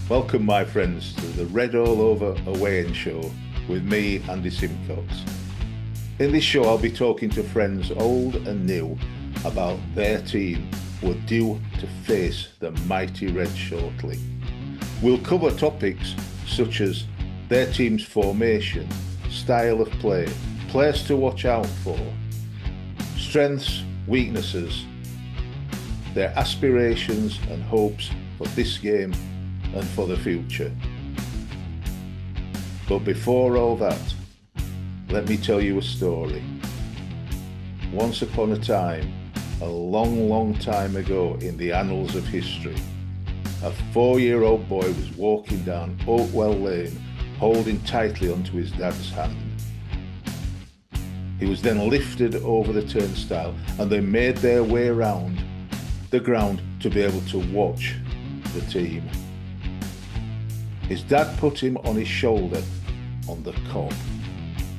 Welcome, my friends, to the Redallover Away Show with me, Andy Simcox. In this show, I'll be talking to friends old and new about their team who are due to face the mighty Reds shortly. We'll cover topics such as their team's formation, style of play, players to watch out for, strengths, weaknesses, their aspirations and hopes for this game and for the future. But before all that, let me tell you a story. Once upon a time, a long time ago in the annals of history, a 4-year-old boy was walking down Oakwell Lane, holding tightly onto his dad's hand. He was then lifted over the turnstile and they made their way around the ground to be able to watch the team. His dad put him on his shoulder on the cob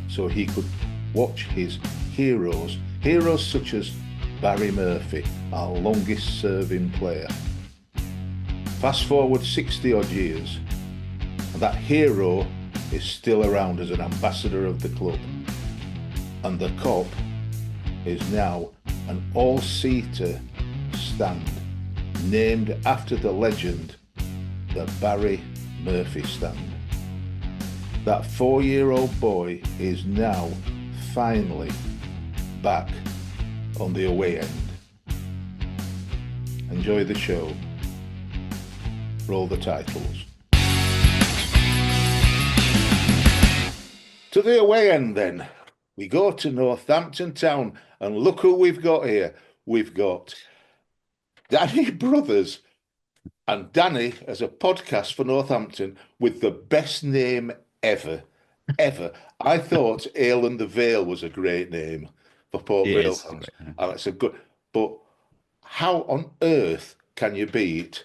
so he could watch his heroes such as Barry Murphy, our longest serving player. Fast forward 60 odd years and that hero is still around as an ambassador of the club, and the cob is now an all-seater stand named after the legend, the Barry Murphy stand. That 4-year-old boy is now finally back on the away end. Enjoy the show. Roll the titles. To the away end then. We go to Northampton town and look who we've got here. We've got Danny Brothers, and Danny has a podcast for Northampton with the best name ever. I thought Ale and the Vale was a great name for Port Vale fans. And it's a good, but how on earth can you beat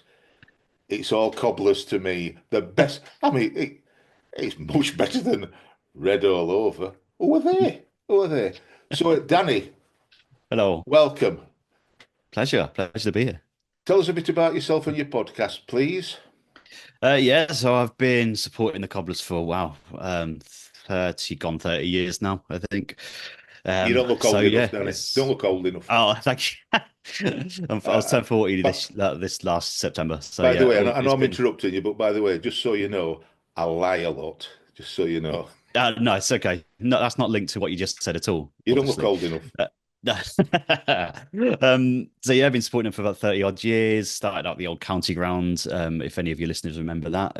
It's All Cobblers To Me? The best, I mean, it's much better than Red All Over. Who are they? So, Danny. Hello. Welcome. Pleasure to be here. Tell us a bit about yourself and your podcast, please. So I've been supporting the Cobblers for 30 years now, I think. You don't look old enough, Danny. Don't look old enough. Oh, thank you. I was turned 40 this last September. So, by the way, I know I'm interrupting you, but by the way, just so you know, I lie a lot. Just so you know. No, it's okay. No, that's not linked to what you just said at all. You don't look old enough. So yeah, I've been supporting them for about 30 odd years. Started out the old county ground. If any of your listeners remember that,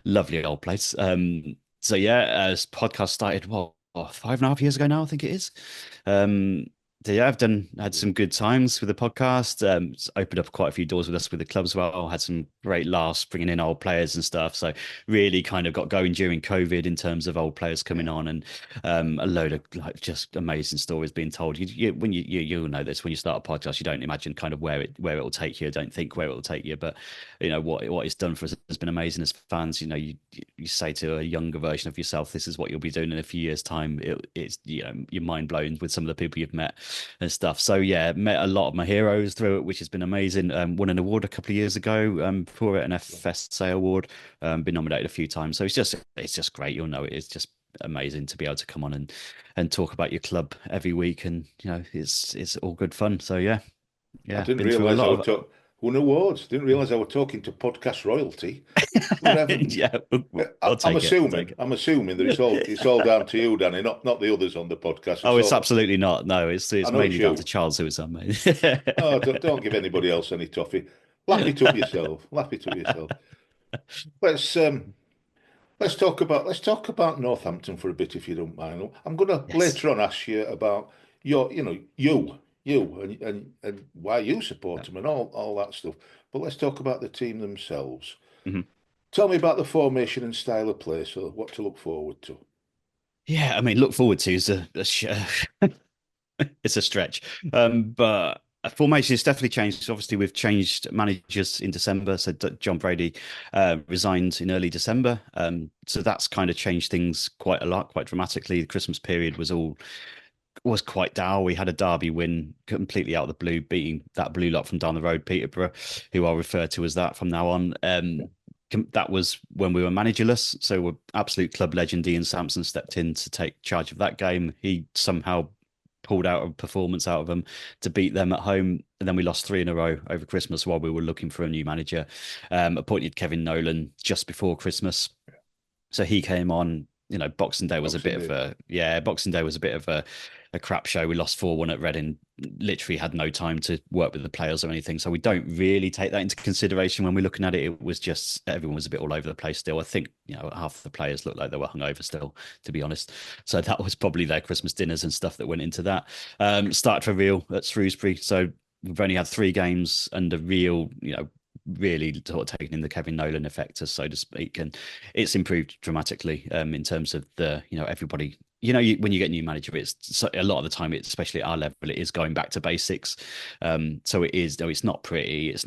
lovely old place. So yeah, as podcast started, 5.5 years ago now, I think it is. So yeah, I've had some good times with the podcast. It's opened up quite a few doors with us with the club as well. Had some great laughs bringing in old players and stuff. So really kind of got going during COVID in terms of old players coming on, and a load of just amazing stories being told. You'll know this when you start a podcast, you don't imagine kind of where it will take you. Don't think where it will take you, but you know what it's done for us has been amazing as fans. You know, you say to a younger version of yourself, this is what you'll be doing in a few years' time. It's you're mind blown with some of the people you've met and stuff. So yeah, met a lot of my heroes through it, which has been amazing. Won an award a couple of years ago for it, an FSA award. Been nominated a few times. So it's just great. You'll know it's just amazing to be able to come on and talk about your club every week, and you know it's all good fun. So yeah. I didn't realise won awards. Didn't realise I was talking to podcast royalty. Yeah, I'm assuming that it's all down to you, Danny, not the others on the podcast. It's absolutely not. No, it's mainly down to Charles, who is on me. Oh, don't give anybody else any toffee. Lap it up yourself. Let's talk about Northampton for a bit, if you don't mind. I'm going to later on ask you about you and why you support them and all that stuff. But let's talk about the team themselves. Mm-hmm. Tell me about the formation and style of play, so what to look forward to. Yeah, I mean, look forward to is it's a stretch. But formation has definitely changed. So obviously, we've changed managers in December. So John Brady resigned in early December. So that's kind of changed things quite a lot, quite dramatically. The Christmas period was quite dour. We had a derby win completely out of the blue, beating that blue lot from down the road, Peterborough, who I'll refer to as that from now on. that was when we were managerless. So we're absolute club legend Ian Sampson stepped in to take charge of that game. He somehow pulled out a performance out of them to beat them at home. And then we lost 3 in a row over Christmas while we were looking for a new manager. Appointed Kevin Nolan just before Christmas. So he came on, Boxing Day was a bit of Boxing Day was a bit of a crap show. We lost 4-1 at Reading, literally had no time to work with the players or anything. So we don't really take that into consideration when we're looking at it. It was just everyone was a bit all over the place still. I think, half the players looked like they were hungover still, to be honest. So that was probably their Christmas dinners and stuff that went into that. Started for real at Shrewsbury. So we've only had 3 games under real, really sort of taking in the Kevin Nolan effect, so to speak, and it's improved dramatically in terms of the everybody. When you get a new manager, it's a lot of the time, it's especially at our level, it is going back to basics. So it is, though it's not pretty, it's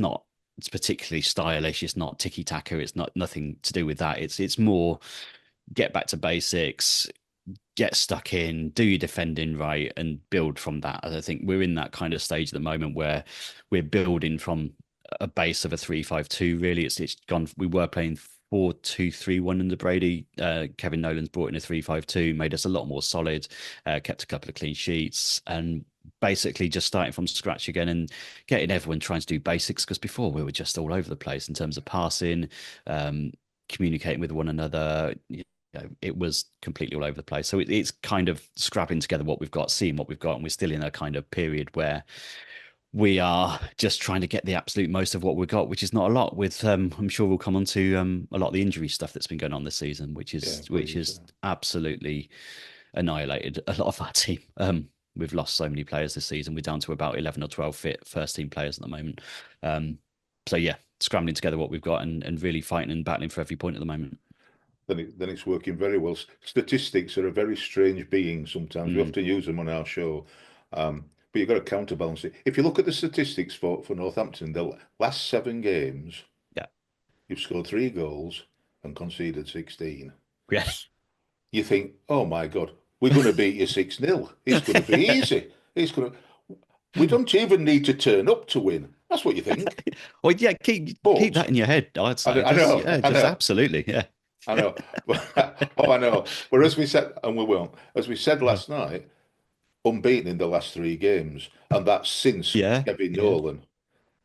particularly stylish, it's not ticky tacker, it's nothing to do with that. It's more get back to basics, get stuck in, do your defending right, and build from that. I think we're in that kind of stage at the moment where we're building from a base of a 3-5-2. Really, it's gone. We were playing 4-2-3-1 under Brady. Kevin Nolan's brought in a 3-5-2, made us a lot more solid, kept a couple of clean sheets, and basically just starting from scratch again and getting everyone trying to do basics, because before we were just all over the place in terms of passing, communicating with one another. It was completely all over the place. So it's kind of scrapping together what we've got, seeing what we've got, and we're still in a kind of period where we are just trying to get the absolute most of what we've got, which is not a lot. With I'm sure we'll come on to a lot of the injury stuff that's been going on this season, which is absolutely annihilated a lot of our team. We've lost so many players this season. We're down to about 11 or 12 fit first team players at the moment. So yeah, scrambling together what we've got and really fighting and battling for every point at the moment. Then it's working very well. Statistics are a very strange being sometimes. We often use them on our show. But you've got to counterbalance it. If you look at the statistics for Northampton, the last 7 games, Yeah, you've scored 3 goals and conceded 16. yes. You think, oh my God, we're going to beat you 6-0. It's going to be easy. We don't even need to turn up to win. That's what you think. Well, yeah, keep that in your head. I'd say. I know. Absolutely, yeah. I know. I know. Whereas we said, and we won't, as we said last night, unbeaten in the last 3 games, and that's since Kevin Nolan.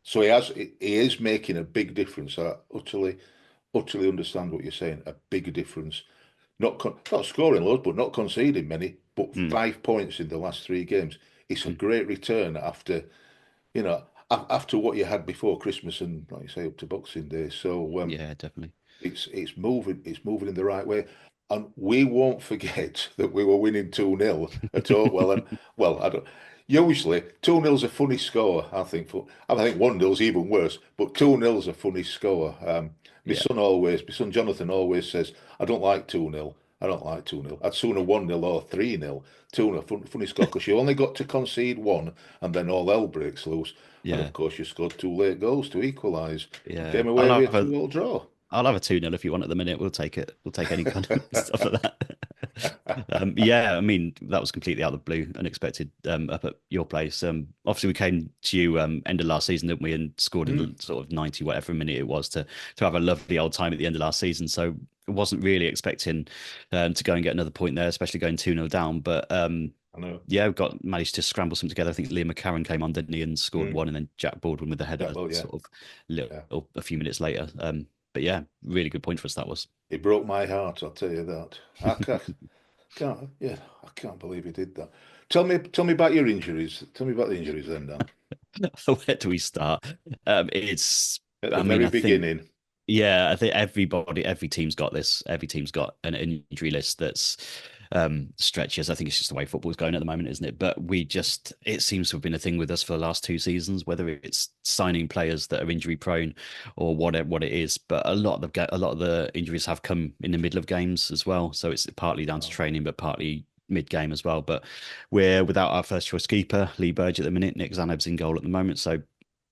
So he is making a big difference. I utterly understand what you're saying. A big difference. Not scoring loads, but not conceding many. But 5 points in the last 3 games. It's a great return after what you had before Christmas and, like you say, up to Boxing Day. So yeah, definitely. It's moving in the right way. And we won't forget that we were winning 2-0 at all. I don't. Usually 2-0's a funny score, I think. I think 1-0's even worse, but 2-0's a funny score. My son Jonathan always says, I don't like 2-0. I don't like 2-0. I'd sooner 1-0 or 3-0. 2-0, funny score, because you only got to concede 1 and then all hell breaks loose. Yeah. And of course you scored 2 late goals to equalise. Yeah. Came away with a 2-2 draw. I'll have a 2-0 if you want at the minute. We'll take it. We'll take any kind of stuff like that. Yeah, I mean, that was completely out of the blue, unexpected up at your place. Obviously, we came to you end of last season, didn't we? And scored in the sort of 90, whatever minute it was, to have a lovely old time at the end of last season. So I wasn't really expecting to go and get another point there, especially going 2-0 down. But I know. Yeah, managed to scramble some together. I think Liam McCarron came on, didn't he, and scored 1, and then Jack Baldwin with the header sort of a few minutes later. But yeah, really good point for us, that was. It broke my heart, I'll tell you that. I can't believe he did that. Tell me about your injuries. Tell me about the injuries then, Dan. Where do we start? It's at the very beginning. Yeah, I think every team's got this. Every team's got an injury list that's stretches. I think it's just the way football's going at the moment, isn't it? But it seems to have been a thing with us for the last 2 seasons, whether it's signing players that are injury prone or what it is. But a lot of the injuries have come in the middle of games as well. So it's partly down to training, but partly mid-game as well. But we're without our first choice keeper, Lee Burge, at the minute. Nick Zaneb's in goal at the moment, so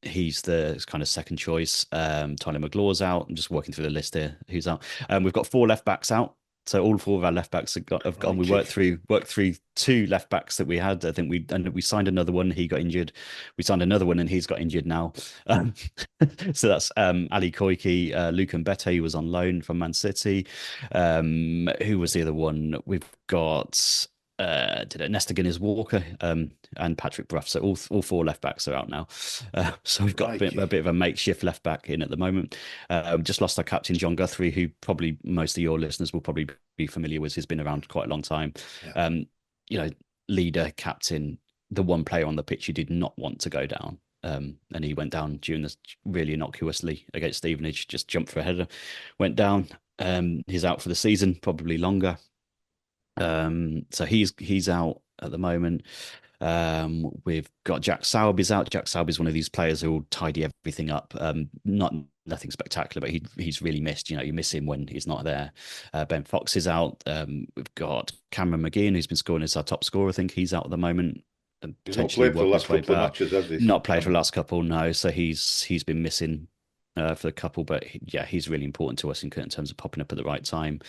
he's the kind of second choice. Tyler McLaw's out. I'm just working through the list here. Who's out? We've got 4 left backs out. So all four of our left backs have gone. We Crikey. worked through two left backs that we had. I think we signed another one. He got injured. We signed another one, and he's got injured now. Um, so that's Ali Koike, Luke Mbete, who was on loan from Man City. Who was the other one? We've got Nesta Guinness Walker and Patrick Bruff. So all four left backs are out now. So we've got a bit of a makeshift left back in at the moment. We just lost our captain John Guthrie, who probably most of your listeners will probably be familiar with. He's been around quite a long time. Yeah. Leader, captain, the one player on the pitch who did not want to go down. And he went down during this really innocuously against Stevenage, just jumped for a header, went down. He's out for the season, probably longer. So he's out at the moment. We've got Jack Sowerby's out. Jack Sowerby's one of these players who will tidy everything up. Nothing spectacular, but he's really missed. You miss him when he's not there. Ben Fox is out. We've got Cameron McGeehan, who's been scoring as our top scorer. I think he's out at the moment. He's not played for the last couple of matches, has he? Not played for the last couple, no. So he's been missing for the couple, but he's really important to us in terms of popping up at the right time.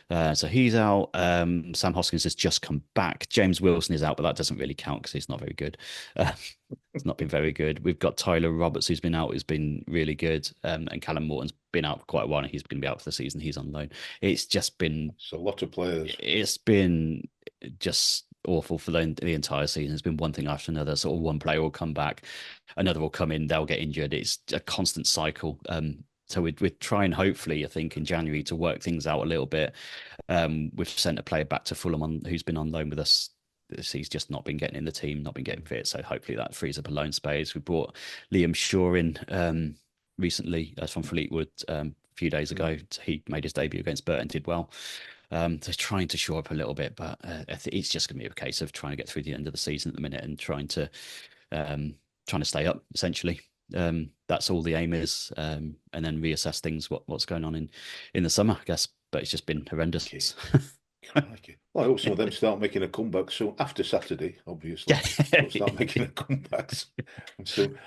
So he's out. Sam Hoskins has just come back. James Wilson is out, but that doesn't really count because he's not very good. It's not been very good. We've got Tyler Roberts, who's been out, who's been really good, and Callum Morton's been out for quite a while, and he's going to be out for the season. He's on loan. It's just been a lot of players. It's been just awful for the entire season. It's been one thing after another. Sort of one player will come back, another will come in, they'll get injured. It's a constant cycle. So we're trying, hopefully, I think in January to work things out a little bit. We've sent a player back to Fulham who's been on loan with us. He's just not been getting in the team, not been getting fit. So hopefully that frees up a loan space. We brought Liam Shaw in recently from Fleetwood a few days ago. He made his debut against Burton, did well. So trying to shore up a little bit, but it's just going to be a case of trying to get through the end of the season at the minute and trying to stay up, essentially. That's all the aim is, and then reassess things, what's going on in the summer, I guess. But it's just been horrendous. Okay. Well, I hope some of them start making a comeback soon after Saturday, obviously. Start making a comeback soon.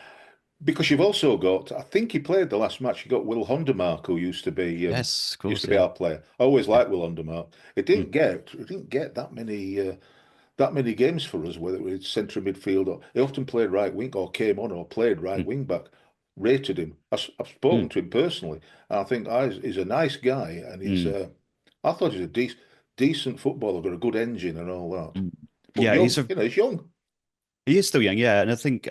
Because you've also got, I think he played the last match. You got Will Hondermark, who used to be yes, of course, used to be our player. I always liked Will Hondermark. It didn't get that many games for us, whether it was centre midfield or he often played right wing or came on or played right wing back. Rated him. I've spoken to him personally, and I think he's a nice guy, and he's I thought he's a decent footballer, got a good engine and all that. But yeah, young, he's young. He is still young, yeah, and I think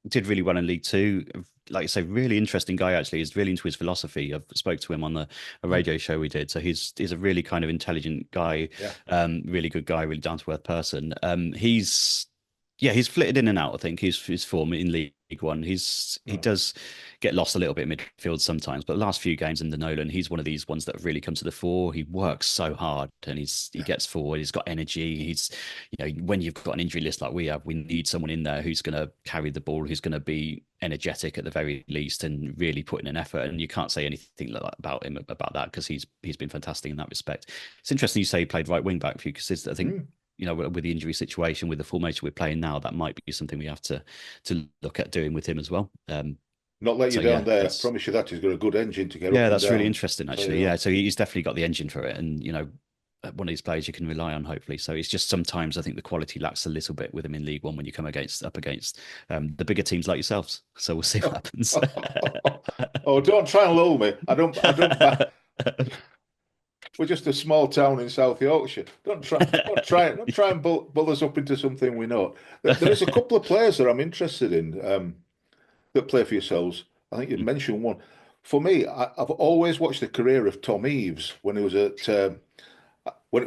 did really well in League Two. Like you say, really interesting guy. Actually, he's really into his philosophy. I've spoke to him on a radio show we did. So he's a really kind of intelligent guy, really good guy, really down to earth person. He's flitted in and out. I think his form in League One. He does get lost a little bit in midfield sometimes, but the last few games in the Nolan, he's one of these ones that have really come to the fore. He works so hard and he gets forward. He's got energy. He's, when you've got an injury list like we have, we need someone in there who's going to carry the ball, who's going to be energetic at the very least and really put in an effort. And you can't say anything like that about him about that because he's been fantastic in that respect. It's interesting you say he played right wing back for you because I think. With the injury situation, with the formation we're playing now, that might be something we have to look at doing with him as well. Not let you down there. I promise you that he's got a good engine to get. Yeah, that's really interesting, actually. Yeah, so he's definitely got the engine for it, and one of these players you can rely on, hopefully. So it's just sometimes I think the quality lacks a little bit with him in League One when you come up against the bigger teams like yourselves. So we'll see what happens. Oh, don't try and lull me. I don't. We're just a small town in South Yorkshire. Don't try and bull us up into something we're not. There is a couple of players that I'm interested in that play for yourselves. I think you mentioned one. For me, I've always watched the career of Tom Eaves when he was at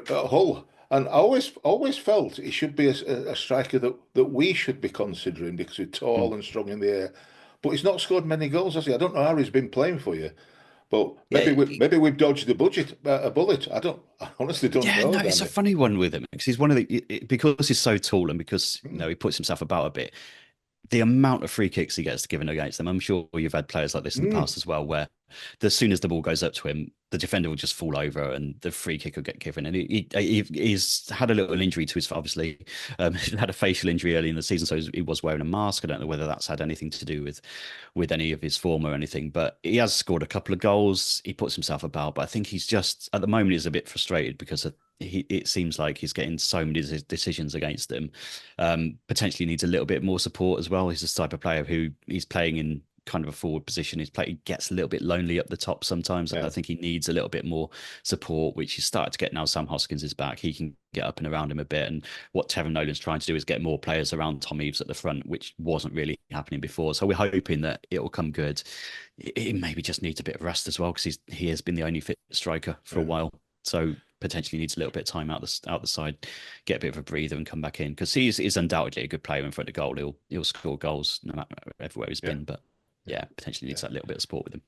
Hull, and I always felt he should be a striker that we should be considering because he's tall and strong in the air. But he's not scored many goals, has he? I don't know how he's been playing for you. But maybe we've dodged a bullet. I honestly don't know. No, it's a funny one with him because he's one of because he's so tall and because he puts himself about a bit. The amount of free kicks he gets given against them, I'm sure you've had players like this in the past as well, where as soon as the ball goes up to him, the defender will just fall over and the free kick will get given. And he's had a little injury to his, obviously, he had a facial injury early in the season, so he was wearing a mask. I don't know whether that's had anything to do with any of his form or anything, but he has scored a couple of goals. He puts himself about, but I think he's just, at the moment, he's a bit frustrated because it seems like he's getting so many decisions against him. Potentially needs a little bit more support as well. He's the type of player who he's playing in kind of a forward position. He gets a little bit lonely up the top sometimes. Yeah. I think he needs a little bit more support, which he's started to get now. Sam Hoskins is back. He can get up and around him a bit. And what Tevin Nolan's trying to do is get more players around Tom Eaves at the front, which wasn't really happening before. So we're hoping that it will come good. It maybe just needs a bit of rest as well, because he has been the only fit striker for a while. So potentially needs a little bit of time out the side, get a bit of a breather and come back in, because he's undoubtedly a good player in front of goal. He'll score goals no matter everywhere he's been, but potentially needs that little bit of support with him.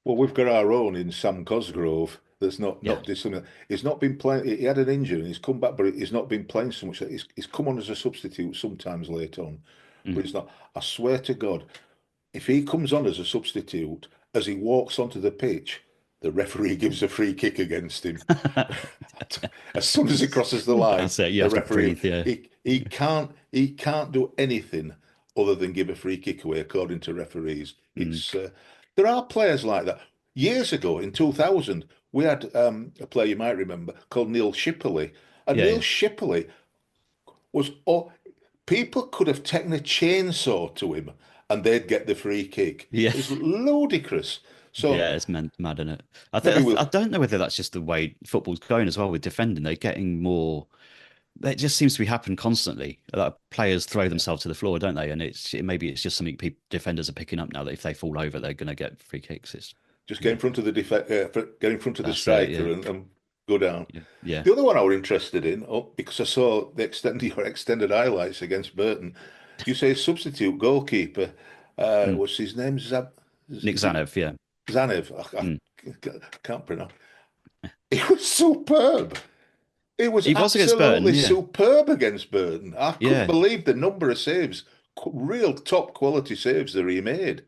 Well, we've got our own in Sam Cosgrove that's not dissimilar. He's not been playing. He had an injury and he's come back, but he's not been playing so much. He's come on as a substitute sometimes late on, but it's not. I swear to God, if he comes on as a substitute, as he walks onto the pitch, the referee gives a free kick against him. As soon as he crosses the line, the referee he can't do anything other than give a free kick away, according to referees. It's there are players like that. Years ago, in 2000, we had a player you might remember called Neil Shipperley. And Neil Shipperley was... people could have taken a chainsaw to him and they'd get the free kick. Yeah. It's ludicrous. So it's mad, isn't it? I don't know whether that's just the way football's going as well with defending. They're getting more... It just seems to be happening constantly. Like players throw themselves to the floor, don't they? And maybe it's just something defenders are picking up now, that if they fall over, they're going to get free kicks. It's just get in front of the get in front of the striker and go down. Yeah. The other one I were interested in, because I saw the extended highlights against Burton. You say substitute goalkeeper. What's his name? Nick Zanev. Yeah. Zanev. I can't pronounce. It was superb. He was absolutely superb against Burton. I couldn't believe the number of saves, real top quality saves that he made.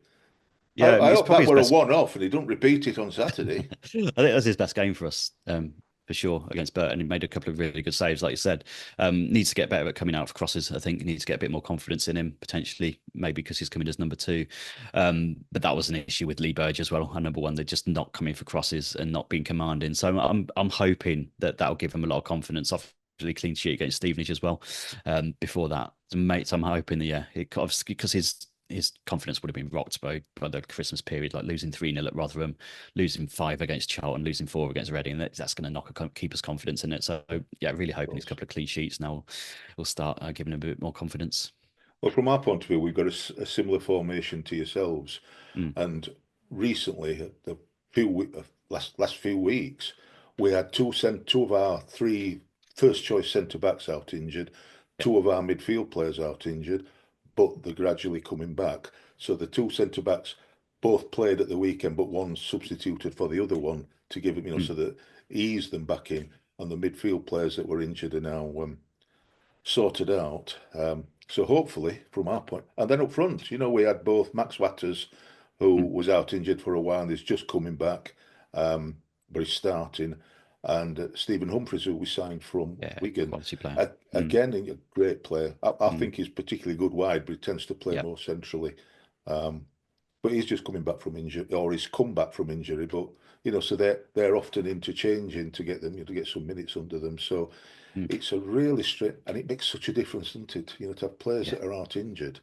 Yeah, I hope that were a one-off and he don't repeat it on Saturday. I think that's his best game for us, for sure, against Burton. He made a couple of really good saves, like you said. Needs to get better at coming out for crosses. I think he needs to get a bit more confidence in him, potentially, maybe because he's coming as number 2. But that was an issue with Lee Burge as well. Our number 1, they're just not coming for crosses and not being commanding. So I'm hoping that'll give him a lot of confidence. Obviously, clean sheet against Stevenage as well. Before that, mates, I'm hoping that because his confidence would have been rocked by the Christmas period, like losing 3-0 at Rotherham, losing 5 against Charlton, losing 4 against Reading, and that's going to knock a keeper's confidence in it. So really hoping these couple of clean sheets now will start giving him a bit more confidence. Well, from our point of view, we've got a similar formation to yourselves, and recently, the last few weeks, we had two of our 3 first choice centre backs out injured, 2 of our midfield players out injured, but they're gradually coming back. So the 2 centre backs both played at the weekend, but one substituted for the other one to give them, so that ease them back in. And the midfield players that were injured are now sorted out. So hopefully, from our point, and then up front, we had both Max Watters, who was out injured for a while, and he's just coming back, but he's starting. And Stephen Humphreys, who we signed from Wigan, again, a great player. I think he's particularly good wide, but he tends to play more centrally. But he's just coming back from injury, or he's come back from injury. But so they're often interchanging to get them, to get some minutes under them. So it's a really straight, and it makes such a difference, doesn't it? To have players that are out injured.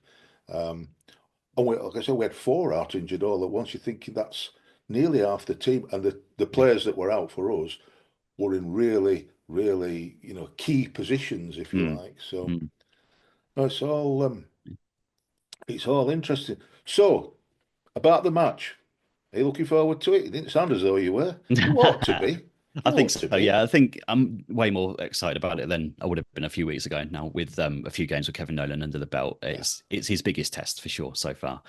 And like I said, we had 4 out injured all at once. You're thinking that's nearly half the team, and the players that were out for us were in really, really, key positions, if you like. So it's all interesting. So about the match, are you looking forward to it? You didn't sound as though you were. You ought to be. I think so. Yeah, I think I'm way more excited about it than I would have been a few weeks ago. Now with a few games with Kevin Nolan under the belt, it's his biggest test for sure so far.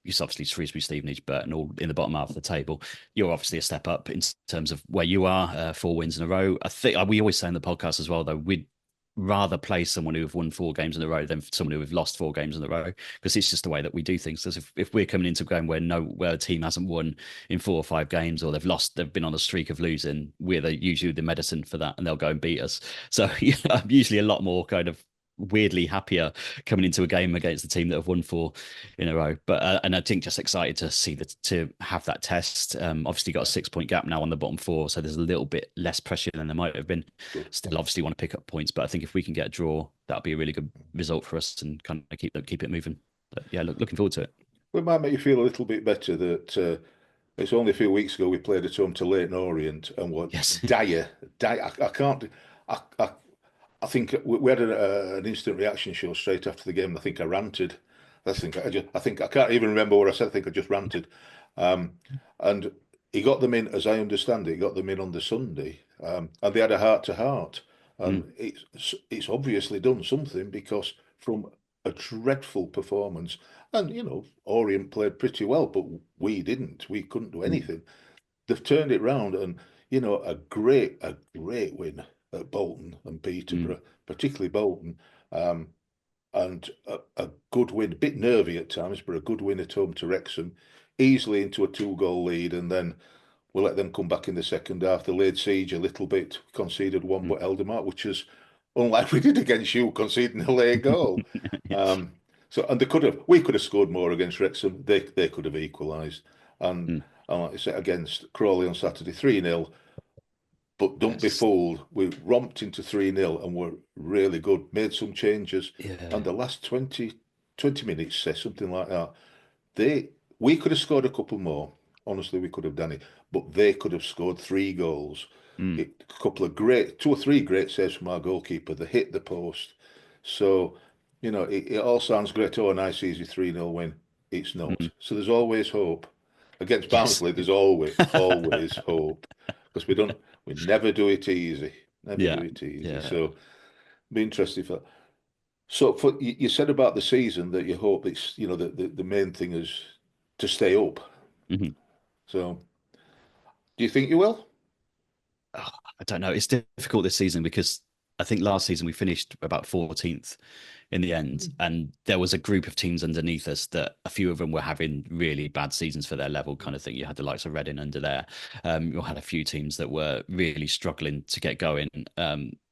It's obviously Shrewsbury, Stevenage, Burton, all in the bottom half of the table. You're obviously a step up in terms of where you are, 4 wins in a row. I think we always say in the podcast as well, though, rather play someone who have won 4 games in a row than someone who have lost 4 games in a row, because it's just the way that we do things. So if we're coming into a game where a team hasn't won in 4 or 5 games, or they've been on a streak of losing, usually the medicine for that, and they'll go and beat us. So I'm usually a lot more kind of weirdly happier coming into a game against the team that have won 4 in a row. But and I think just excited to see to have that test. Obviously got a 6 point gap now on the bottom four, so there's a little bit less pressure than there might have been. Good. Still, obviously want to pick up points, but I think if we can get a draw, that'll be a really good result for us and kind of keep it moving. But yeah, looking forward to it. Well, it might make you feel a little bit better that it's only a few weeks ago we played at home to Leighton Orient and were Yes. dire. I can't. I think we had an instant reaction show straight after the game. I think I ranted. I think I can't even remember what I said. I think I just ranted. Um, and he got them in, as I understand it, he got them in on the Sunday, and they had a heart to heart. Mm, And it's obviously done something because from a dreadful performance, and Orient played pretty well, but we didn't. We couldn't do mm, anything. They've turned it round, and a great win at Bolton and mm, Peterborough, particularly Bolton, um, and a good win, a bit nervy at times, but a good win at home to Wrexham, easily into a 2-goal lead, and then we'll let them come back in the second half. They laid siege a little bit, conceded one, mm. but held them out, which is unlike we did against you, conceding a late goal. Yes. Um, and we could have scored more against Wrexham. They could have equalised, and, Mm, and like I said, against Crawley on Saturday, 3-0. But don't be yes. fooled. We romped into 3-0 and were really good. Made some changes. Yeah. And the last 20 minutes, say something like that, they we could have scored a couple more. Honestly, we could have done it. But they could have scored 3 goals. Mm, A couple of two or three great saves from our goalkeeper. They hit the post. So, it all sounds great. Oh, a nice, easy 3-0 win. It's not. mm. So there's always hope. Against Yes. Barnsley, there's always hope. Because we never do it easy. Never do Yeah. it easy. Yeah. So be interested for. So you said about the season that you hope it's the main thing is to stay up. Mhm. So do you think you will? Oh, I don't know. It's difficult this season because I think last season we finished about 14th in the end, and there was a group of teams underneath us that a few of them were having really bad seasons for their level, kind of thing. You had the likes of Reading under there. You had a few teams that were really struggling to get going.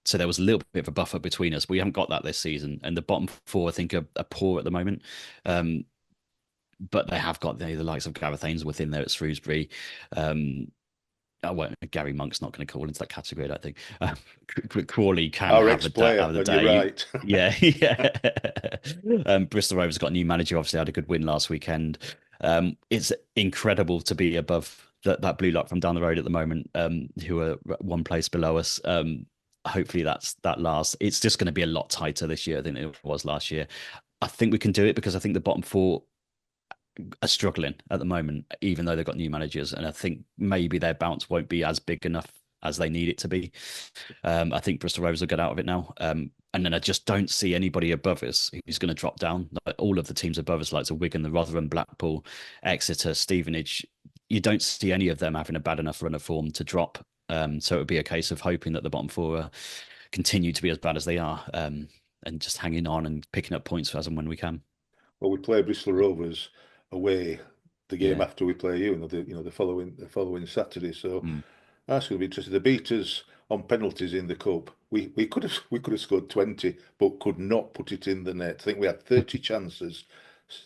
So there was a little bit of a buffer between us. We haven't got that this season, and the bottom four I think are poor at the moment. Um, but they have got the likes of Gareth Ainsworth in there at Shrewsbury. I won't. Gary Monk's not going to call into that category, I don't think. Crawley can Our have ex-player, have a and you're day. right. Yeah, yeah. Bristol Rovers got a new manager. Obviously, had a good win last weekend. It's incredible to be above that blue lot from down the road at the moment, who are one place below us. Hopefully, that lasts. It's just going to be a lot tighter this year than it was last year. I think we can do it because I think the bottom four are struggling at the moment, even though they've got new managers. And I think maybe their bounce won't be as big enough as they need it to be. I think Bristol Rovers will get out of it now. And then I just don't see anybody above us who's going to drop down. Like all of the teams above us, like the Wigan, the Rotherham, Blackpool, Exeter, Stevenage, you don't see any of them having a bad enough run of form to drop. So it would be a case of hoping that the bottom four continue to be as bad as they are, and just hanging on and picking up points as and when we can. Well, we play Bristol Rovers away the game Yeah. after we play you, the following Saturday. So Mm. that's going to be interesting. The beat us on penalties in the cup. We could have scored 20, but could not put it in the net. I think we had 30 chances,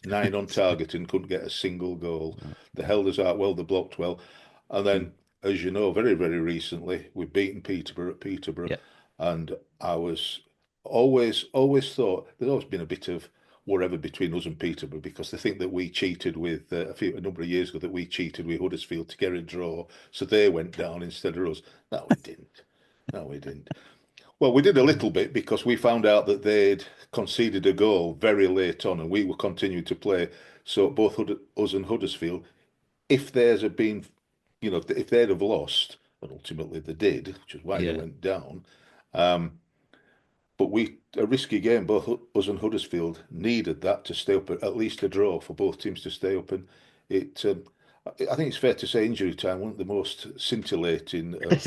9 on target, and couldn't get a single goal. They held us out well. They blocked well, and Mm. then, as you know, very very recently we've beaten Peterborough at Peterborough, Yeah. and I was always thought there's always been a bit of whatever between us and Peterborough because they think that we cheated with a number of years ago that we cheated with Huddersfield to get a draw, so they went down instead of us. No, we didn't. No, we didn't. Well, we did a little bit because we found out that they'd conceded a goal very late on, and we were continuing to play. So both us and Huddersfield, if theirs had been, if they'd have lost, and ultimately they did, which is why they Yeah. went down. Um, but a risky game. Both us and Huddersfield needed that to stay up, at least a draw for both teams to stay up. And it, I think it's fair to say, injury time wasn't the most scintillating of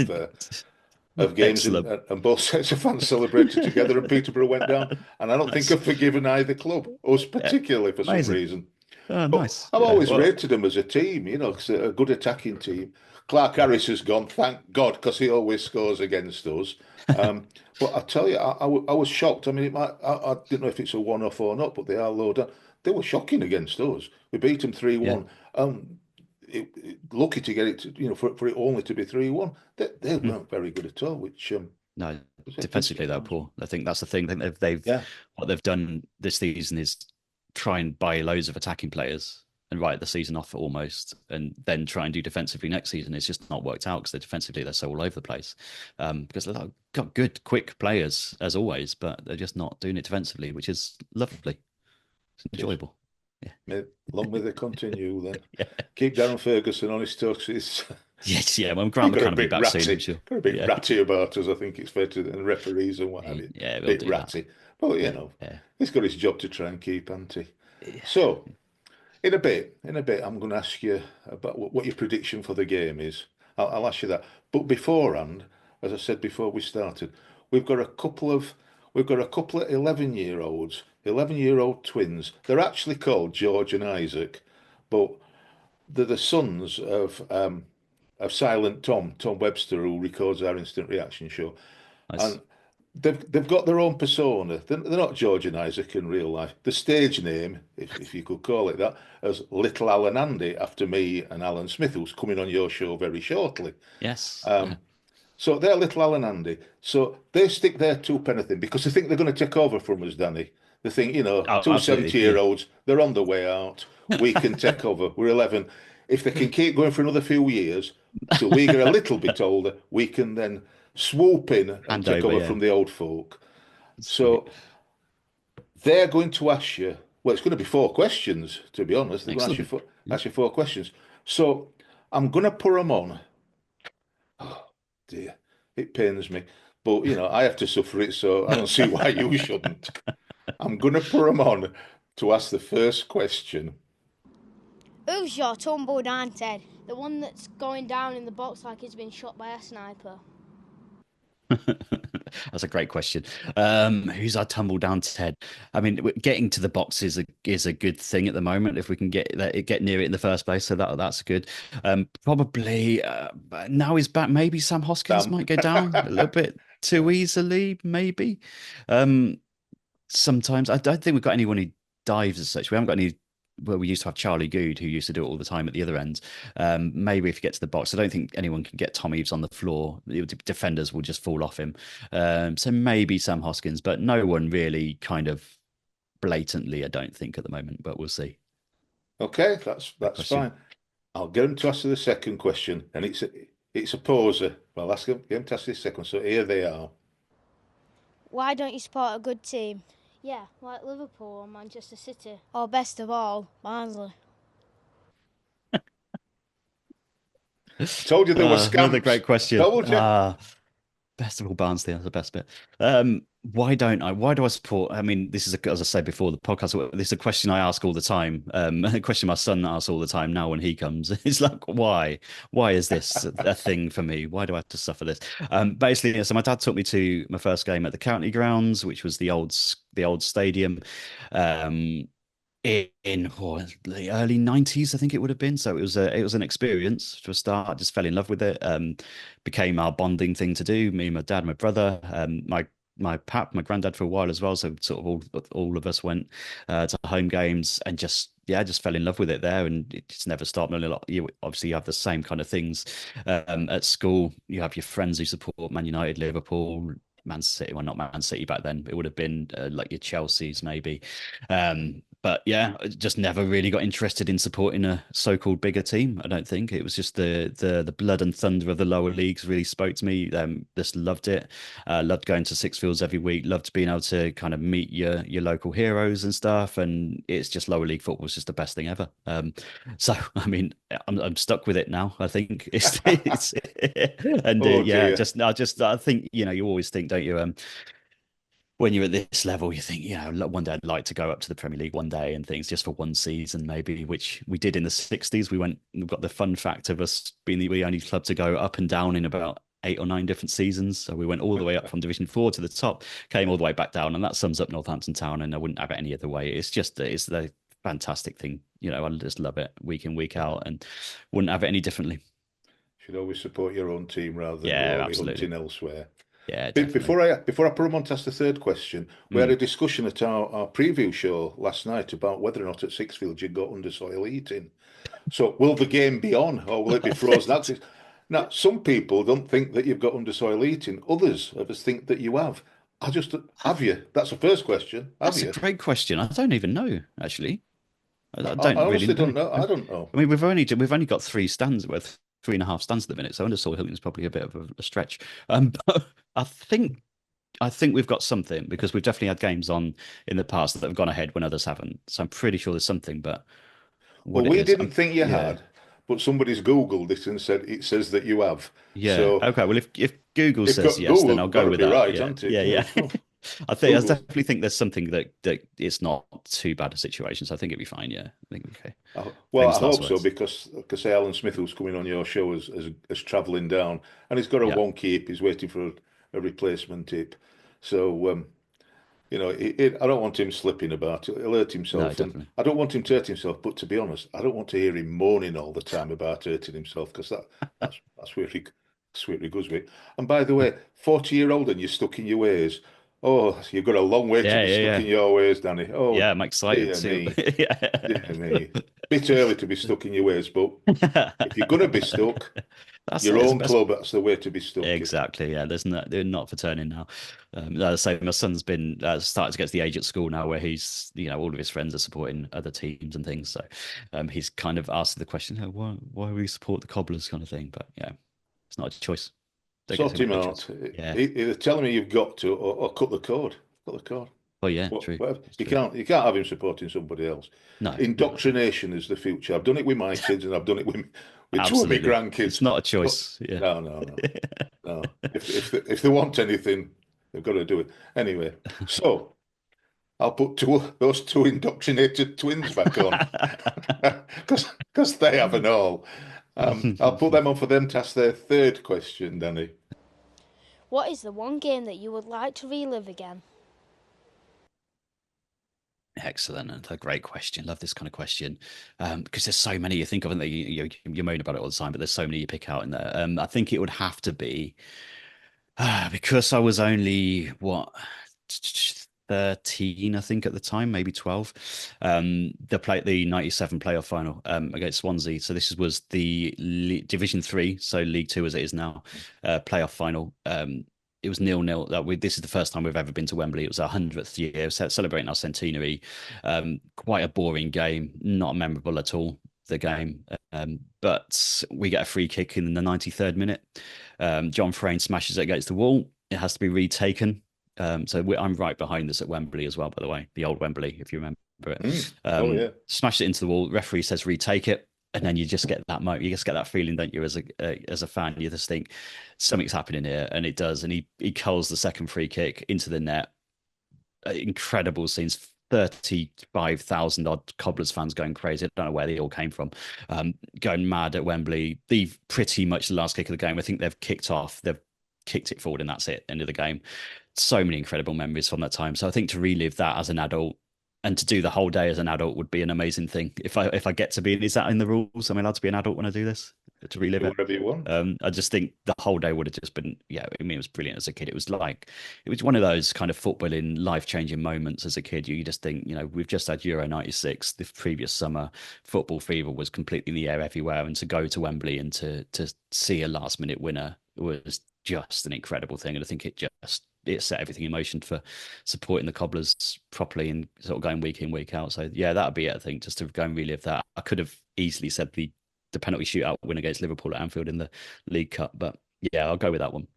of games, Excellent. and both sets of fans celebrated together, and Peterborough went down. And I don't think Nice. I've forgiven either club, us Yeah, particularly for some amazing. reason. Oh, But nice. I've Yeah. always Well, rated them as a team, 'cause they're a good attacking team. Clark Harris has gone, thank God, because he always scores against us. Um, but I tell you, I was shocked. I mean, I didn't know if it's a one-off or not, but they are low down. They were shocking against us. We beat them yeah. 3-1. Lucky to get it, for it only to be 3-1. They Mm. weren't very good at all, which No, was a defensively they're disappointment. poor. I think that's the thing. I think they've Yeah, what they've done this season is try and buy loads of attacking players and write the season off almost, and then try and do defensively next season. It's just not worked out because they're so all over the place. Because they've got good, quick players as always, but they're just not doing it defensively, which is lovely. It's it is. enjoyable. Long may they continue then. Yeah. Keep Darren Ferguson on his toes. Yes, yeah. Well, He Grant McCann will be back soon, I'm sure. got a bit Yeah. ratty about us. I think it's fair to and referees and what have you. Yeah, we'll Bit do that. ratty, but Yeah, yeah. he's got his job to try and keep, hasn't he? Yeah. So, in a bit, I'm going to ask you about what your prediction for the game is. I'll ask you that. But beforehand, as I said before we started, we've got a couple of 11-year-olds, 11-year-old twins. They're actually called George and Isaac, but they're the sons of Silent Tom Webster, who records our instant reaction show, Nice. and they've got their own persona. They're not George and Isaac in real life. The stage name, if you could call it that, is Little Alan Andy, after me and Alan Smith, who's coming on your show very shortly. Yes. Yeah. Um, so they're Little Alan Andy. So they stick their two penny thing because they think they're going to take over from us, Danny. They think, Oh, two absolutely. 70-year-olds, they're on the way out. We can take over. We're 11. If they can keep going for another few years till we get a little bit older, we can then swoop in and Hand take over, over yeah. from the old folk. Sweet. So they're going to ask you, well, it's going to be four questions, to be honest. They're going to Excellent. Yeah. ask you four questions. So I'm going to put them on. Oh, dear. It pains me. But, I have to suffer it, so I don't see why you shouldn't. I'm going to put them on to ask the first question. Who's your tumble down Ted? The one that's going down in the box like he's been shot by a sniper. That's a great question. Who's our tumble down Ted? I mean, getting to the box is a good thing at the moment if we can get near it in the first place. So that's good. Probably now he's back. Maybe Sam Hoskins Sam. might go down a little bit too easily. Maybe. Sometimes I don't think we've got anyone who dives as such. We haven't got any. Well, we used to have Charlie Good, who used to do it all the time at the other end. Maybe if you get to the box, I don't think anyone can get Tom Eaves on the floor. Defenders will just fall off him. So maybe Sam Hoskins, but no one really kind of blatantly, I don't think at the moment, but we'll see. Okay, that's fine. I'll get him to ask the second question, and it's a poser. Well, get him to ask the second. So here they are. Why don't you support a good team? Yeah, like Liverpool or Manchester City. Or best of all, Barnsley. Told you there were scamps. Another great question. Told you. Best of all, Barnsley, that's the best bit. Why don't I? Why do I support? I mean, this is as I said before, the podcast. This is a question I ask all the time. A question my son asks all the time now when he comes. It's like, why? Why is this a thing for me? Why do I have to suffer this? Basically, so my dad took me to my first game at the county grounds, which was the old stadium. In the early 90s, I think it would have been. So it was an experience to start. I just fell in love with it. Became our bonding thing to do. Me, my dad, my brother, my granddad for a while as well. So sort of all of us went to home games and just fell in love with it there, and it just never stopped. You obviously have the same kind of things at school. You have your friends who support Man United, Liverpool, Man City. Well, not Man City back then. It would have been like your Chelsea's maybe. But yeah, I just never really got interested in supporting a so-called bigger team. I don't think it was just the blood and thunder of the lower leagues really spoke to me. Just loved it. Loved going to Sixfields every week. Loved being able to kind of meet your local heroes and stuff. And it's just lower league football is just the best thing ever. So I mean, I'm stuck with it now. I think it's and Dear. I think you always think, don't you? When you're at this level, you think, one day I'd like to go up to the Premier League one day and things just for one season, maybe, which we did in the 60s. We've got the fun fact of us being the only club to go up and down in about 8 or 9 different seasons. So we went all the way up from Division 4 to the top, came all the way back down, and that sums up Northampton Town. And I wouldn't have it any other way. It's the fantastic thing. I just love it week in, week out, and wouldn't have it any differently. Should always support your own team rather than Yeah, go hunting elsewhere. Yeah, definitely. Before I put them on to ask the third question, we had a discussion at our preview show last night about whether or not at Sixfield you'd got under soil heating. So will the game be on, or will it be frozen? Now, some people don't think that you've got under soil heating. Others of us think that you have. Have you? That's the first question. That's a great question. I don't even know, actually. I honestly don't know. I don't know. I mean, we've only got 3 stands with 3.5 stands at the minute, so under soil heating is probably a bit of a stretch. But I think we've got something, because we've definitely had games on in the past that have gone ahead when others haven't. So I'm pretty sure there's something, but we didn't think you had, but somebody's Googled it and said it says that you have. Yeah. So, okay. Well, if Google says yes, then I'll go with that. Right, yeah. hasn't it? Yeah. I definitely think there's something that it's not too bad a situation. So I think it'd be fine. Yeah, I think okay. Well, I hope so, because Alan Smith, who's coming on your show, is travelling down, and he's got a wonky hip. He's waiting for a replacement hip. So, I don't want him slipping about. He'll hurt himself. No, definitely. I don't want him to hurt himself. But to be honest, I don't want to hear him moaning all the time about hurting himself, because that's where he goes with. And by the way, 40-year-old and you're stuck in your ways. Oh, you've got a long way to be stuck in your ways, Danny. Oh, yeah, I'm excited too. Dear me. Bit early to be stuck in your ways, but if you're going to be stuck, that's your own club, that's the way to be stuck. Exactly, yeah. They're not for turning now. As I say, my son's been starting to get to the age at school now where he's, all of his friends are supporting other teams and things. So he's kind of asked the question, why we support the Cobblers kind of thing. But yeah, it's not a choice. Sort him out. Yeah. Either tell him you've got to, or cut the cord. Cut the cord. Oh yeah, true. You can't have him supporting somebody else. No. Indoctrination is the future. I've done it with my kids, and I've done it with two of my grandkids. It's not a choice. Yeah. No. If they want anything, they've got to do it. Anyway, so I'll put those 2 indoctrinated twins back on, because they have an all. I'll put them on for them to ask their third question, Danny. What is the one game that you would like to relive again? Excellent. And a great question. Love this kind of question. Because there's so many you think of, and you moan about it all the time, but there's so many you pick out in there. I think it would have to be, because I was only, 13, I think, at the time, maybe 12. They played the 97 playoff final against Swansea. So this was the Division 3, so League 2 as it is now, playoff final. It was 0-0. This is the first time we've ever been to Wembley. It was our 100th year, celebrating our centenary. Quite a boring game, not memorable at all, the game. But we get a free kick in the 93rd minute. John Frayne smashes it against the wall. It has to be retaken. I'm right behind this at Wembley as well, by the way, the old Wembley, if you remember it. Smashed it into the wall. Referee says retake it, and then you just get that moment. You just get that feeling, don't you, as a fan? You just think something's happening here, and it does. And he culls the second free kick into the net. Incredible scenes. 35,000 odd Cobblers fans going crazy. I don't know where they all came from, going mad at Wembley. Pretty much the last kick of the game. I think they've kicked it forward, and that's it. End of the game. So many incredible memories from that time. So I think to relive that as an adult, and to do the whole day as an adult, would be an amazing thing. If I get to be, is that in the rules? Am I allowed to be an adult when I do this? To relive it? Whatever you want. I just think the whole day would have just been, it was brilliant as a kid. It was one of those kind of footballing, life-changing moments as a kid. You just think, we've just had Euro 96, the previous summer. Football fever was completely in the air everywhere. And to go to Wembley and to see a last-minute winner was just an incredible thing. And I think it set everything in motion for supporting the Cobblers properly and sort of going week in, week out. So yeah, that'd be it, I think, just to go and relive that. I could have easily said the penalty shootout win against Liverpool at Anfield in the League Cup, but yeah, I'll go with that one.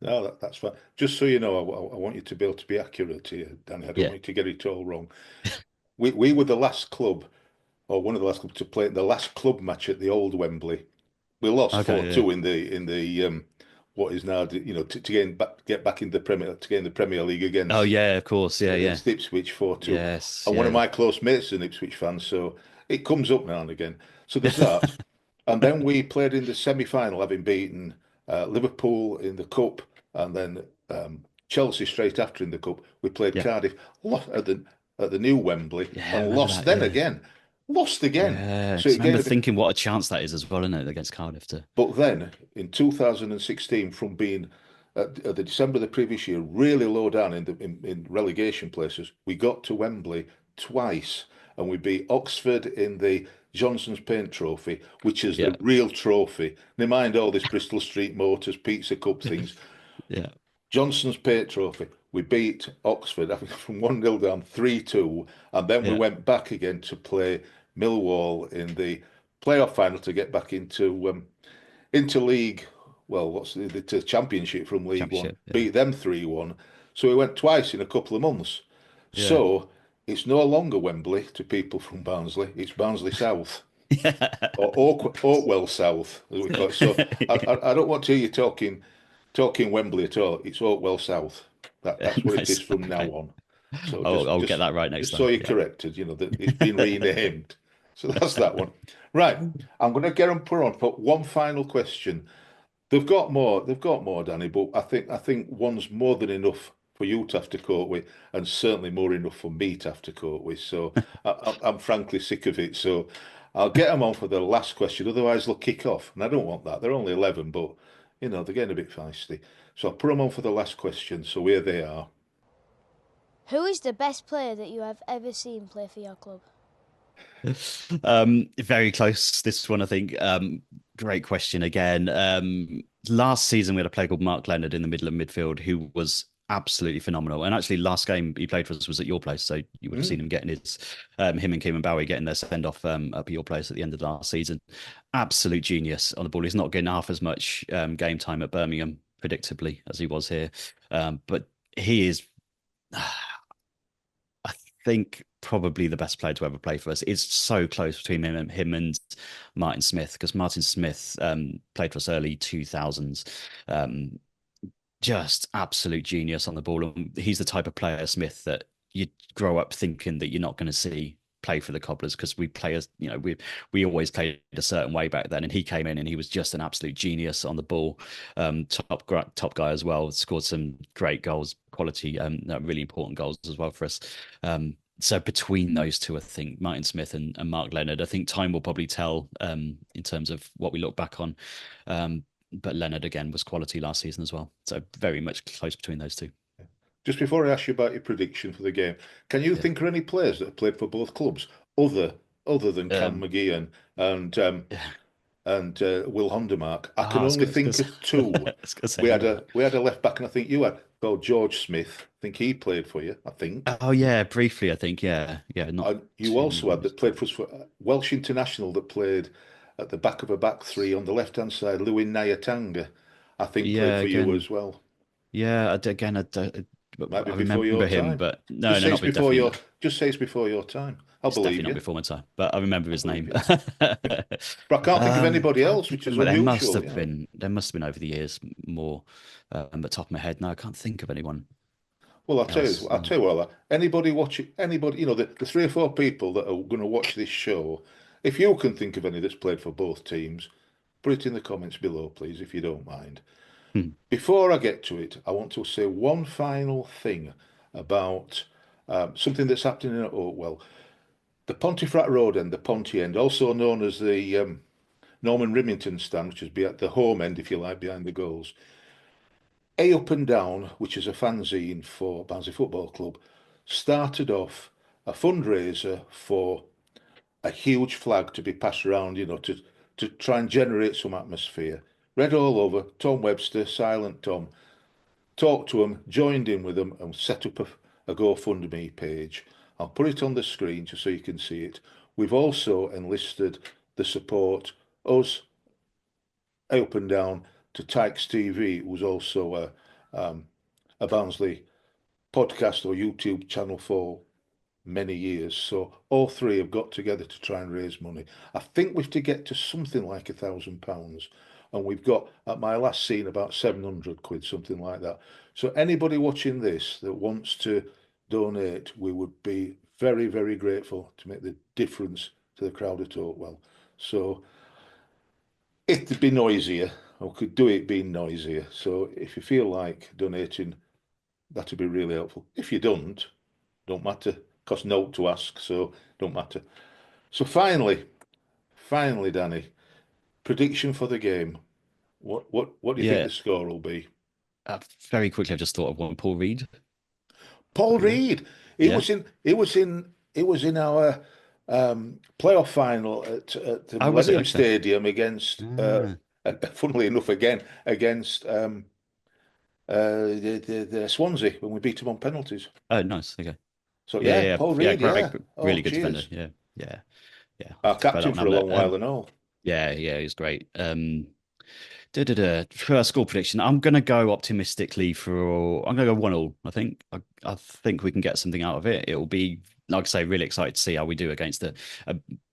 No, that's fine. Just so you know, I want you to be able to be accurate here, Danny. I don't want you to get it all wrong. We were the last club, or one of the last clubs, to play the last club match at the old Wembley. We lost 4-2 in the what is now, to get back in the Premier League against. Oh yeah, of course, against Ipswich 4-2. Yes, and one of my close mates is an Ipswich fan, so it comes up now and again. So there's that. And then we played in the semi-final, having beaten Liverpool in the cup, and then Chelsea straight after in the cup. We played Cardiff at the new Wembley and lost then again. Lost again. Yeah, So 'cause I remember again, thinking what a chance that is as well, isn't it, against Cardiff too. but then in 2016, from being at the December of the previous year, really low down in relegation places, we got to Wembley twice, and we beat Oxford in the Johnson's Paint Trophy, which is the real trophy. Never mind all this Bristol Street Motors, Pizza Cup things. Yeah. Johnson's Paint Trophy. We beat Oxford, I think, from 1-0 down, 3-2, and then we went back again to play Millwall in the playoff final to get back into league. Well, what's the championship from League One? Beat them 3-1. So we went twice in a couple of months. Yeah. So it's no longer Wembley to people from Barnsley. It's Barnsley South. Or Oakwell South, as we call it. So I don't want to hear you talking Wembley at all. It's Oakwell South. That's what it is from now on. So I'll get that right next just time. so you're corrected, that it's been renamed. So that's that one. Right. I'm going to get them put on for one final question. They've got more, Danny, but I think one's more than enough for you to have to cope with, and certainly more enough for me to have to cope with. So I'm frankly sick of it. So I'll get them on for the last question. Otherwise, they'll kick off, and I don't want that. They're only 11, but they're getting a bit feisty. So I'll put them on for the last question. So here they are. Who is the best player that you have ever seen play for your club? Very close, this one, I think. Great question again. Last season we had a player called Mark Leonard in the middle of midfield who was absolutely phenomenal. And actually last game he played for us was at your place, so you would have seen him getting him and Kim and Bowie getting their send off up at your place at the end of last season. Absolute genius on the ball. He's not getting half as much game time at Birmingham, predictably, as he was here. But he is I think probably the best player to ever play for us. It's so close between him and Martin Smith, because Martin Smith played for us early 2000s. Just absolute genius on the ball. And he's the type of player, Smith, that you grow up thinking that you're not going to see play for the Cobblers, because we play as we always played a certain way back then, and he came in and he was just an absolute genius on the ball. Top guy as well, scored some great goals, quality really important goals as well for us. So between those two, I think Martin Smith and Mark Leonard, I think time will probably tell in terms of what we look back on. But Leonard again was quality last season as well, so very much close between those two. Just before I ask you about your prediction for the game, can you think of any players that have played for both clubs other than Cam McGee and Will Hondermark? I can only think of two. We had a left back, and I think you had called George Smith. I think he played for you. I think. Oh yeah, briefly. I think yeah. Not you also had that played for us for Welsh international that played at the back of a back three on the left hand side. Louis Nyatanga, I think played for you as well. Yeah, again, Might be before your time, but no, not before your. Just say it's before your time. I'll believe you. Not before my time, but I remember his name. But I can't think of anybody else, which is unusual. There must have been over the years more. At the top of my head now, I can't think of anyone. Well, I'll tell you what. Anybody watching? Anybody? The 3 or 4 people that are going to watch this show. If you can think of any that's played for both teams, put it in the comments below, please, if you don't mind. Before I get to it, I want to say one final thing about something that's happening at Oakwell. The Pontefract Road end, the Ponty end, also known as the Norman Rimington stand, which is at the home end, if you like, behind the goals. A Up and Down, which is a fanzine for Barnsley Football Club, started off a fundraiser for a huge flag to be passed around, to try and generate some atmosphere. Redallover, Tom Webster, Silent Tom, talked to them, joined in with them, and set up a GoFundMe page. I'll put it on the screen just so you can see it. We've also enlisted the support, us, Up and Down, to Tykes TV, who's also a Barnsley podcast or YouTube channel for many years. So all three have got together to try and raise money. I think we've to get to something like £1,000. And we've got, at my last scene, about 700 quid, something like that. So anybody watching this that wants to donate, we would be very, very grateful to make the difference to the crowd at Oakwell. So it'd be noisier. I could do it being noisier. So if you feel like donating, that'd be really helpful. If you don't matter. Cost note to ask, so don't matter. So finally, Danny, prediction for the game. What do you think the score will be? Very quickly, I just thought of one. Paul Reed. Paul Reed. It was in our playoff final at the Millennium Stadium against. Funnily enough, again against the Swansea when we beat them on penalties. Oh, nice. Okay. So Paul Reed, really good defender. Yeah. Our captain for a long while and all. Yeah, he's great. For our score prediction, I'm going to go optimistically I'm going to go 1-1. I think we can get something out of it. It will be, like I say, really excited to see how we do against a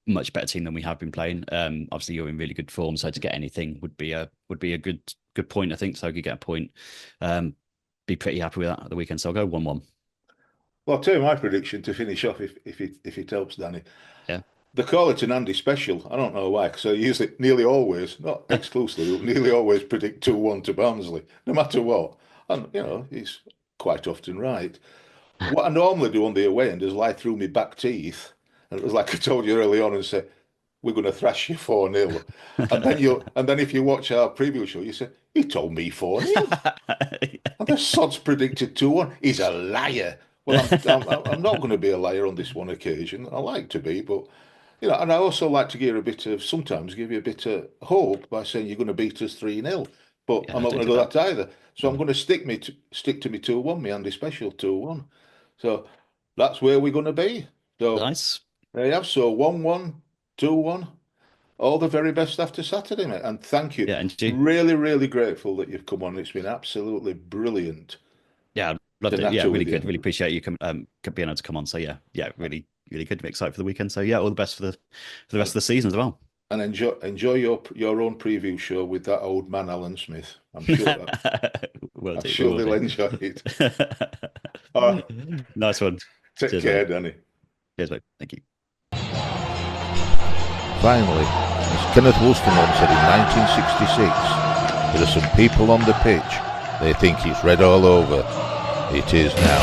much better team than we have been playing. Obviously, you're in really good form, so to get anything would be a good point. I think so. Could get a point. Be pretty happy with that at the weekend. So I'll go 1-1. Well, I'll tell you my prediction to finish off if it helps, Danny. Yeah. They call it an Andy special. I don't know why, because I usually nearly always, not exclusively, but nearly always predict 2-1 to Barnsley, no matter what. And, he's quite often right. What I normally do on the away end is lie through my back teeth. And it was like I told you early on and say, we're going to thrash you 4-0. And then if you watch our preview show, you say, he told me 4-0. And the sod's predicted 2-1. He's a liar. Well, I'm not going to be a liar on this one occasion. I like to be, but and I also like to sometimes give you a bit of hope by saying you're going to beat us 3-0. But I'm not going to do that either. So I'm going to stick to me 2-1, me Andy special 2-1. So that's where we're going to be. So nice. There you have. So 1-1, 2-1. All the very best after Saturday, mate. And thank you. Yeah, and you. Really, really grateful that you've come on. It's been absolutely brilliant. Yeah, loved it. Yeah, really good. Really appreciate you being able to come on. So yeah, really, really good. I'm excited for the weekend. So yeah, all the best for the rest of the season as well. And enjoy your own preview show with that old man Alan Smith. I'm sure I'm sure they'll enjoy it. All right. Nice one. Take care, Danny. Cheers, mate. Thank you. Finally, as Kenneth Wolstenholme said in 1966, there are some people on the pitch, they think it's red all over. It is now.